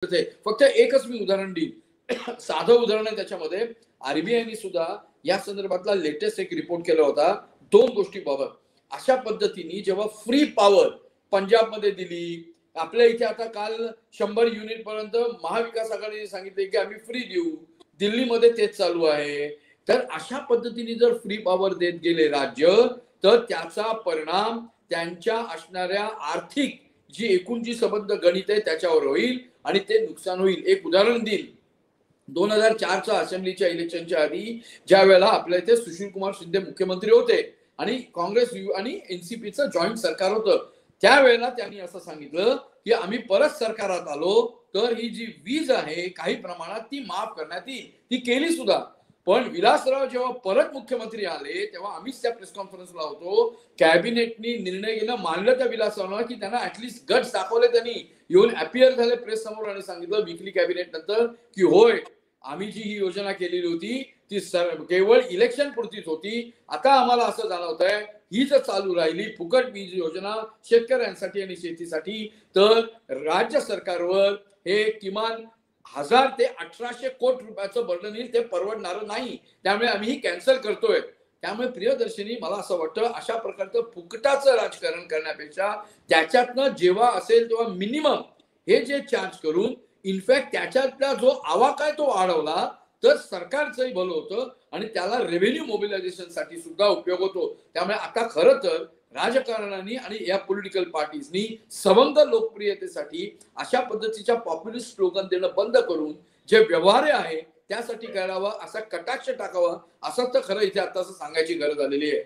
फक्त एकच मी उदाहरण देईन, साधं उदाहरण आहे त्याच्यामध्ये. आरबीआयने सुद्धा या संदर्भातला लेटेस्ट एक रिपोर्ट केला होता 2 गोष्टीबाबत. अशा पद्धतीने जेव्हा फ्री पॉवर पंजाबमध्ये दिली, आपल्या इथे आता काल 100 युनिट पर्यंत महाविकास आघाडीने सांगितले की आम्ही फ्री देऊ, दिल्लीमध्ये तेच चालू आहे. तर अशा पद्धतीने जर फ्री पॉवर देत गेले राज्य, तर त्याचा परिणाम त्यांच्या असणाऱ्या आर्थिक जी एकूण जी संबंध गणित आहे त्याच्यावर होईल आणि ते नुकसान होईल. एक उदाहरण देईल, 2004च्या असेंब्लीच्या इलेक्शनच्या आधी ज्या वेळेला आपल्या इथे सुशील कुमार शिंदे मुख्यमंत्री होते आणि काँग्रेस आणि एनसीपीचं जॉईंट सरकार होतं, त्यावेळेला त्यांनी असं सांगितलं की आम्ही परत सरकारात आलो तर ही जी वीज आहे काही प्रमाणात ती माफ करण्यात येईल. ती केली सुद्धा. पण विलासराव जेव्हा परत मुख्यमंत्री आले तेव्हा आम्हीच त्या प्रेस कॉन्फरन्सला होतो. कॅबिनेटनी निर्णय घेणं मानलं त्या विलासरावला की त्यांना ऍटलीस्ट गट्स दाखवले, त्यांनी येऊन अपियर झाले प्रेस समोर आणि सांगितलं वीकली कॅबिनेट नंतर की होय, आम्ही जी ही योजना केलेली होती ती केवळ इलेक्शन पुरतीच होती. आता आम्हाला असं जाणवत आहे ही जर चालू राहिली फुकट वीज योजना शेतकऱ्यांसाठी आणि शेतीसाठी, तर राज्य सरकारवर हे किमान 1000 ते 1800 कोटी रुपयाचं बर्डन येईल, ते परवडणार नाही. त्यामुळे आम्ही ही कॅन्सल करतोय. त्यामुळे प्रियदर्शनी मला असं वाटतं अशा प्रकारचं फुकटाचं राजकारण करण्यापेक्षा त्याच्यातनं जेव्हा असेल तेव्हा मिनिमम हे जे चार्ज करून इनफॅक्ट त्याच्यातला जो आवाका आहे तो वाढवला तर सरकारचंही भलं होतं आणि त्याला रेव्हेन्यू मोबिलायझेशनसाठी सुद्धा उपयोग होतो. त्यामुळे आता खरं तर राजकारणाने आणि या पॉलिटिकल पार्टीजनी सबंध लोकप्रियतेसाठी अशा पद्धतीच्या पॉप्युलिस्ट स्लोगन देणं बंद करून जे व्यवहार्य आहे त्यासाठी करावं, असा कटाक्ष टाकावा, असं तर खरं इथे आता सांगायची गरज आलेली आहे.